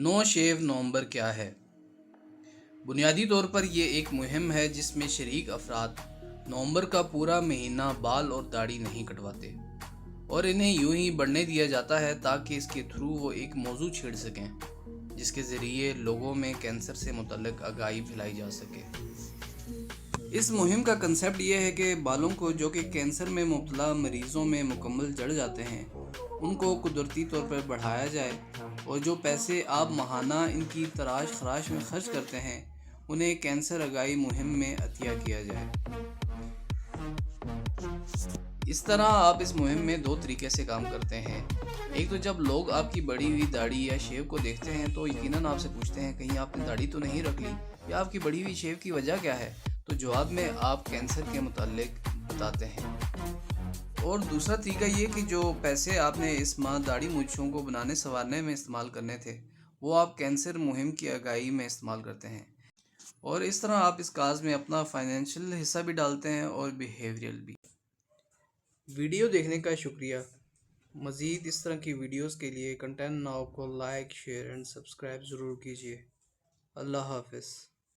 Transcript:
نو شیو نومبر کیا ہے؟ بنیادی طور پر یہ ایک مہم ہے جس میں شریک افراد نومبر کا پورا مہینہ بال اور داڑھی نہیں کٹواتے اور انہیں یوں ہی بڑھنے دیا جاتا ہے تاکہ اس کے تھرو وہ ایک موضوع چھیڑ سکیں جس کے ذریعے لوگوں میں کینسر سے متعلق آگاہی پھیلائی جا سکے۔ اس مہم کا کنسیپٹ یہ ہے کہ بالوں کو جو کہ کینسر میں مبتلا مریضوں میں مکمل جڑ جاتے ہیں ان کو قدرتی طور پر بڑھایا جائے اور جو پیسے آپ ماہانہ ان کی تراش خراش میں خرچ کرتے ہیں انہیں کینسر آگاہی مہم میں عطیہ کیا جائے۔ اس طرح آپ اس مہم میں دو طریقے سے کام کرتے ہیں۔ ایک تو جب لوگ آپ کی بڑی ہوئی داڑھی یا شیو کو دیکھتے ہیں تو یقیناً آپ سے پوچھتے ہیں کہیں آپ نے داڑھی تو نہیں رکھ لی یا آپ کی بڑی ہوئی شیو کی وجہ کیا ہے، تو جواب میں آپ کینسر کے متعلق بتاتے ہیں۔ اور دوسرا طریقہ یہ کہ جو پیسے آپ نے اس ماہ داڑھی مونچھوں کو بنانے سنوارنے میں استعمال کرنے تھے وہ آپ کینسر مہم کی آگاہی میں استعمال کرتے ہیں، اور اس طرح آپ اس کاز میں اپنا فائنینشیل حصہ بھی ڈالتے ہیں اور بیہیویئرل بھی۔ ویڈیو دیکھنے کا شکریہ۔ مزید اس طرح کی ویڈیوز کے لیے کنٹینٹ ناؤ کو لائک، شیئر اینڈ سبسکرائب ضرور کیجیے۔ اللہ حافظ۔